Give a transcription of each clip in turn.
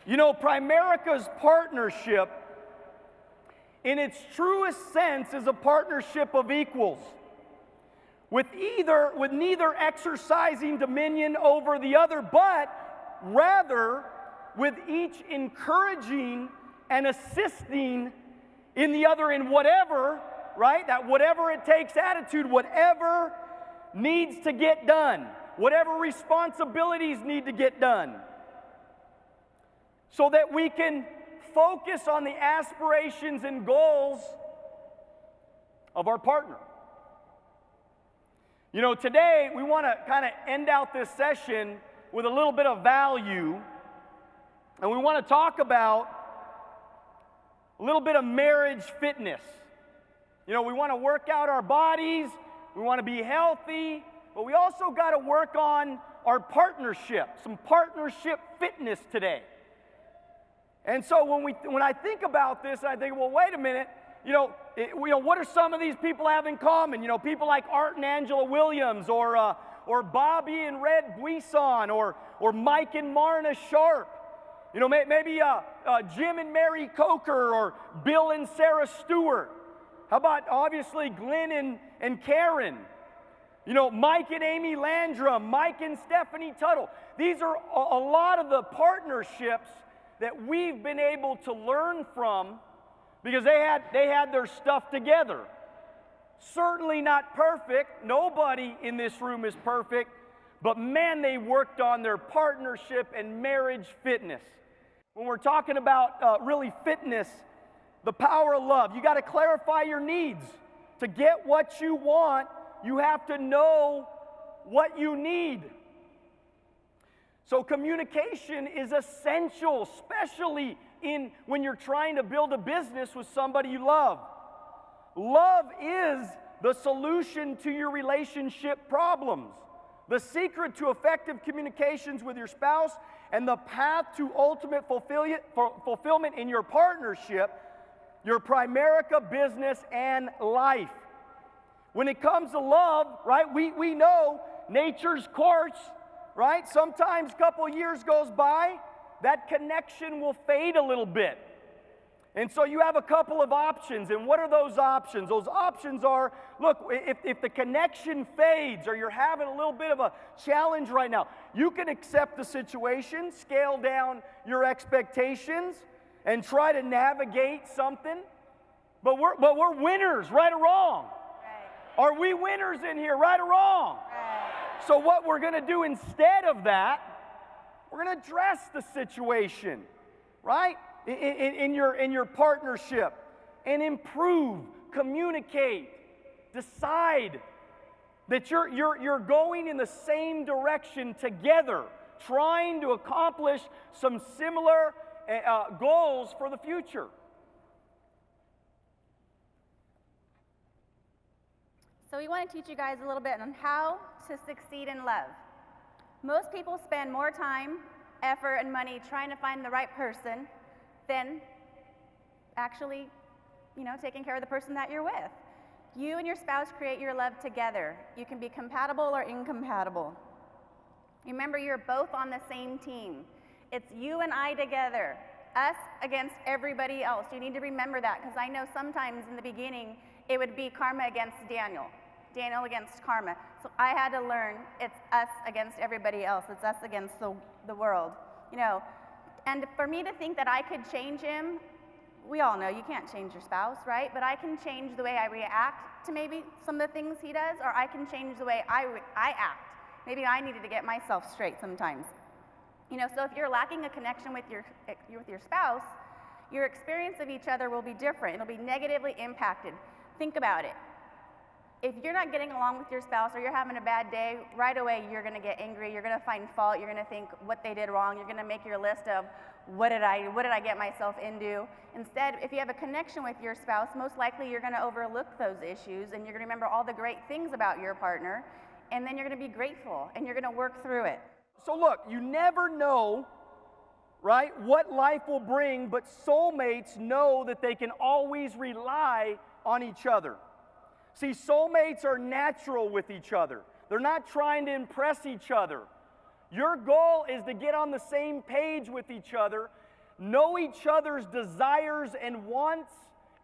You know, Primerica's partnership, in its truest sense, is a partnership of equals, with neither exercising dominion over the other, but rather with each encouraging and assisting in the other in whatever, right? That whatever it takes attitude, whatever needs to get done, whatever responsibilities need to get done, so that we can focus on the aspirations and goals of our partner. You know, today we want to kind of end out this session with a little bit of value, and we want to talk about a little bit of marriage fitness. You know, we want to work out our bodies, we want to be healthy, but we also got to work on our partnership, some partnership fitness today. And so when I think about this, I think, well, wait a minute, what do some of these people have in common? You know, people like Art and Angela Williams, or Bobby and Red Buisson, or Mike and Marna Sharp. You know, maybe Jim and Mary Coker, or Bill and Sarah Stewart. How about, obviously, Glenn and Karen? You know, Mike and Amy Landrum, Mike and Stephanie Tuttle. These are a lot of the partnerships that we've been able to learn from, because they had their stuff together. Certainly not perfect. Nobody in this room is perfect. But man, they worked on their partnership and marriage fitness. When we're talking about really fitness, the power of love, you got to clarify your needs. To get what you want, you have to know what you need. So communication is essential, especially when you're trying to build a business with somebody you love. Love is the solution to your relationship problems, the secret to effective communications with your spouse, and the path to ultimate fulfillment in your partnership, your Primerica business and life. When it comes to love, right, we know nature's course, right? Sometimes a couple of years goes by, that connection will fade a little bit. And so you have a couple of options. And what are those options? Those options are, look, if the connection fades, or you're having a little bit of a challenge right now, you can accept the situation, scale down your expectations, and try to navigate something. But we're winners, right or wrong? Right. Are we winners in here, right or wrong? Right. So what we're going to do instead of that, we're going to address the situation, right? In your partnership, and improve, communicate, decide that you're going in the same direction together, trying to accomplish some similar goals for the future. So we want to teach you guys a little bit on how to succeed in love. Most people spend more time, effort, and money trying to find the right person than actually, taking care of the person that you're with. You and your spouse create your love together. You can be compatible or incompatible. Remember, you're both on the same team. It's you and I together, us against everybody else. You need to remember that, because I know sometimes in the beginning it would be Karma against Daniel, Daniel against Karma. So I had to learn it's us against everybody else. It's us against the world, And for me to think that I could change him, we all know you can't change your spouse, right? But I can change the way I react to maybe some of the things he does, or I can change the way I act. Maybe I needed to get myself straight sometimes. So if you're lacking a connection with your spouse, your experience of each other will be different. It'll be negatively impacted. Think about it. If you're not getting along with your spouse, or you're having a bad day, right away you're going to get angry, you're going to find fault, you're going to think what they did wrong, you're going to make your list of what did I get myself into. Instead, if you have a connection with your spouse, most likely you're going to overlook those issues, and you're going to remember all the great things about your partner, and then you're going to be grateful, and you're going to work through it. So look, you never know, right, what life will bring, but soulmates know that they can always rely on each other. See, soulmates are natural with each other. They're not trying to impress each other. Your goal is to get on the same page with each other know each other's desires and wants,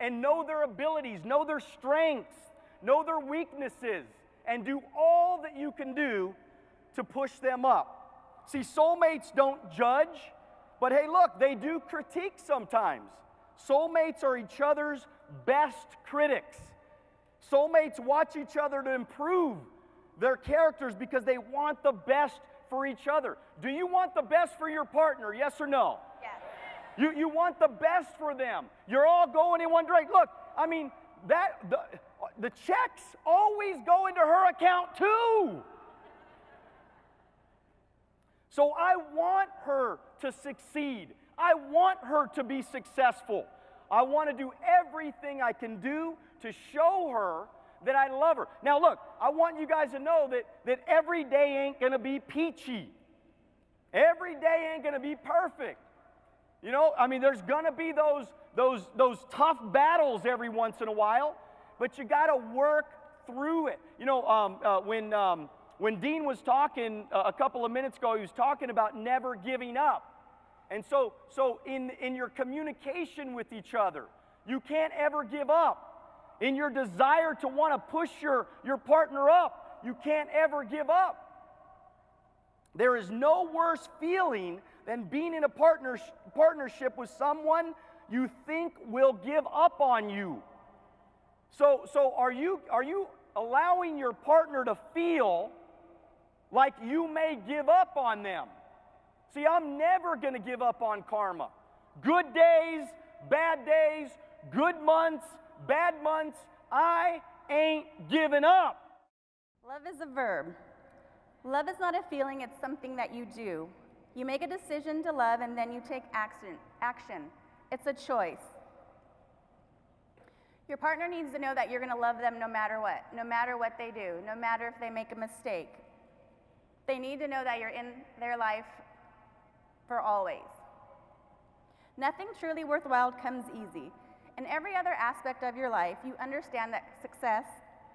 and know their abilities, know their strengths, know their weaknesses, and do all that you can do to push them up. See, soulmates don't judge, but hey, look, they do critique sometimes. Soulmates are each other's best critics. Soulmates watch each other to improve their characters because they want the best for each other. Do you want the best for your partner, yes or no? Yes. You want the best for them. You're all going in one direction. Look, I mean, the checks always go into her account too. So I want her to succeed. I want her to be successful. I want to do everything I can do to show her that I love her. Now look, I want you guys to know that every day ain't going to be peachy. Every day ain't going to be perfect. You know, I mean, there's going to be those tough battles every once in a while, but you got to work through it. You know, when Dean was talking a couple of minutes ago, he was talking about never giving up. And so in your communication with each other, you can't ever give up. In your desire to want to push your partner up, you can't ever give up. There is no worse feeling than being in a partnership with someone you think will give up on you. So are you allowing your partner to feel like you may give up on them? See, I'm never going to give up on Karma. Good days, bad days, good months, bad months, I ain't giving up. Love is a verb. Love is not a feeling, it's something that you do. You make a decision to love and then you take action. It's a choice. Your partner needs to know that you're going to love them no matter what they do, no matter if they make a mistake. They need to know that you're in their life for always. Nothing truly worthwhile comes easy. In every other aspect of your life, you understand that success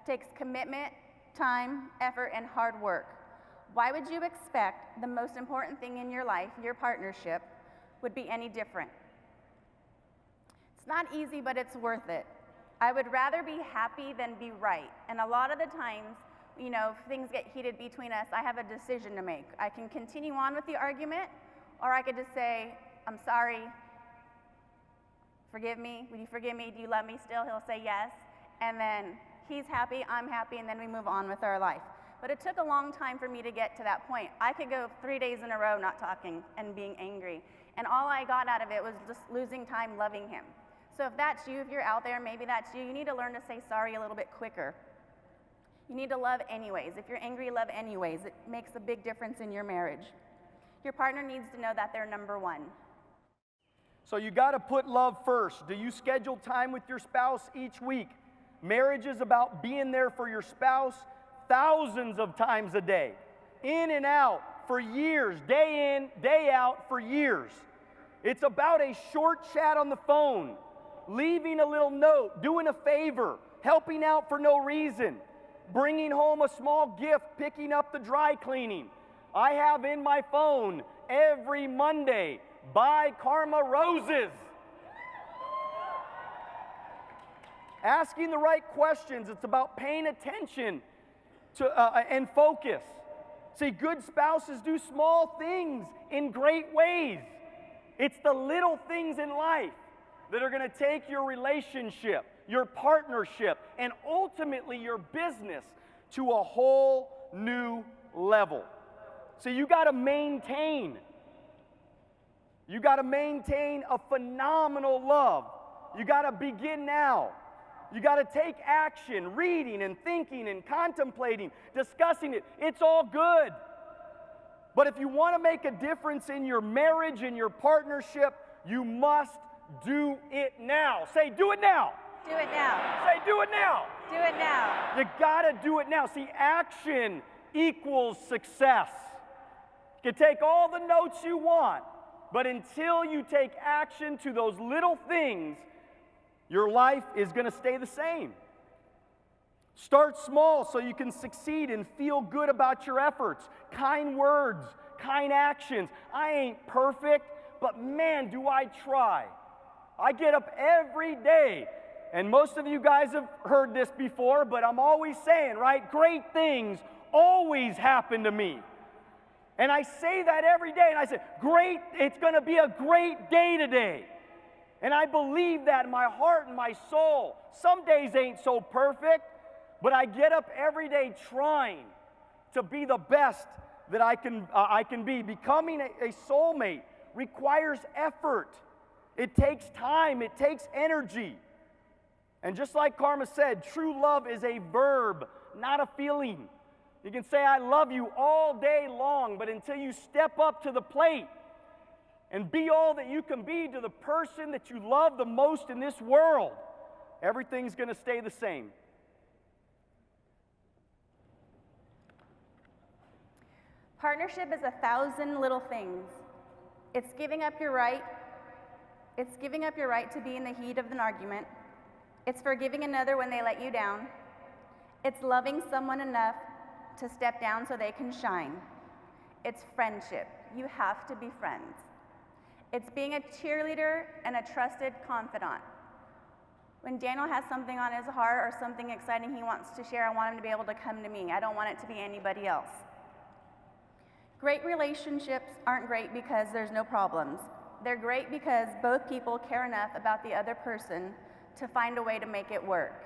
takes commitment, time, effort, and hard work. Why would you expect the most important thing in your life, your partnership, would be any different? It's not easy, but it's worth it. I would rather be happy than be right. And a lot of the times, you know, if things get heated between us, I have a decision to make. I can continue on with the argument, or I could just say, I'm sorry, forgive me, will you forgive me, do you love me still? He'll say yes, and then he's happy, I'm happy, and then we move on with our life. But it took a long time for me to get to that point. I could go 3 days in a row not talking and being angry, and all I got out of it was just losing time loving him. So if that's you, if you're out there, maybe that's you, you need to learn to say sorry a little bit quicker. You need to love anyways. If you're angry, love anyways. It makes a big difference in your marriage. Your partner needs to know that they're number one. So you got to put love first. Do you schedule time with your spouse each week? Marriage is about being there for your spouse thousands of times a day, in and out for years, day in, day out for years. It's about a short chat on the phone, leaving a little note, doing a favor, helping out for no reason, bringing home a small gift, picking up the dry cleaning. I have in my phone every Monday, buy Karma roses. Asking the right questions. It's about paying attention to and focus. See, good spouses do small things in great ways. It's the little things in life that are going to take your relationship, your partnership, and ultimately your business to a whole new level. So you got to maintain. You got to maintain a phenomenal love. You got to begin now. You got to take action, reading and thinking and contemplating, discussing it. It's all good. But if you want to make a difference in your marriage and your partnership, you must do it now. Say, do it now. Do it now. Say, do it now. Do it now. You got to do it now. See, action equals success. You can take all the notes you want, but until you take action to those little things, your life is going to stay the same. Start small so you can succeed and feel good about your efforts. Kind words, kind actions. I ain't perfect, but man, do I try. I get up every day, and most of you guys have heard this before, but I'm always saying, right, great things always happen to me. And I say that every day, and I say, great, it's going to be a great day today. And I believe that in my heart and my soul. Some days ain't so perfect, but I get up every day trying to be the best that I can be. Becoming a soulmate requires effort. It takes time. It takes energy. And just like Karma said, true love is a verb, not a feeling. You can say, I love you all day long, but until you step up to the plate and be all that you can be to the person that you love the most in this world, everything's going to stay the same. Partnership is 1,000 little things. It's giving up your right. It's giving up your right to be in the heat of an argument. It's forgiving another when they let you down. It's loving someone enough to step down so they can shine. It's friendship. You have to be friends. It's being a cheerleader and a trusted confidant. When Daniel has something on his heart or something exciting he wants to share, I want him to be able to come to me. I don't want it to be anybody else. Great relationships aren't great because there's no problems. They're great because both people care enough about the other person to find a way to make it work.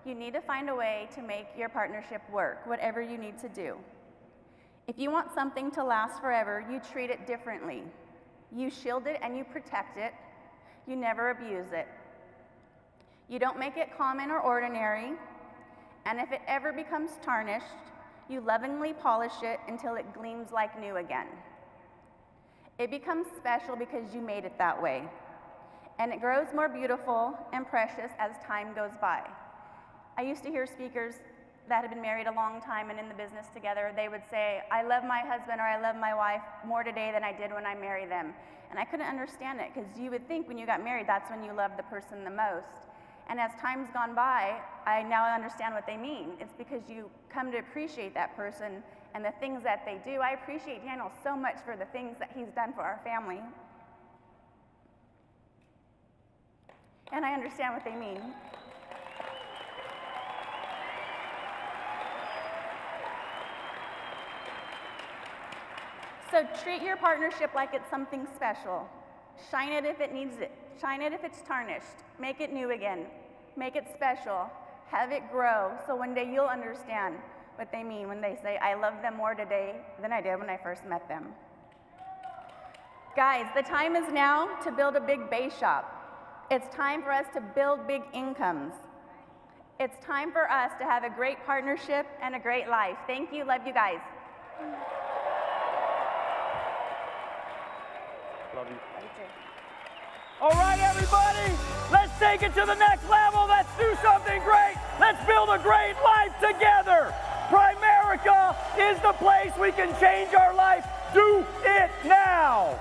You need to find a way to make your partnership work, whatever you need to do. If you want something to last forever, you treat it differently. You shield it and you protect it. You never abuse it. You don't make it common or ordinary, and if it ever becomes tarnished, you lovingly polish it until it gleams like new again. It becomes special because you made it that way, and it grows more beautiful and precious as time goes by. I used to hear speakers that had been married a long time and in the business together, they would say, I love my husband or I love my wife more today than I did when I married them. And I couldn't understand it, because you would think when you got married, that's when you loved the person the most. And as time's gone by, I now understand what they mean. It's because you come to appreciate that person and the things that they do. I appreciate Daniel so much for the things that he's done for our family. And I understand what they mean. So treat your partnership like it's something special. Shine it if it needs it. Shine it if it's tarnished. Make it new again. Make it special. Have it grow so one day you'll understand what they mean when they say, I love them more today than I did when I first met them. Guys, the time is now to build a big base shop. It's time for us to build big incomes. It's time for us to have a great partnership and a great life. Thank you. Love you guys. Love you. All right, everybody, let's take it to the next level. Let's do something great. Let's build a great life together. Primerica is the place we can change our life. Do it now.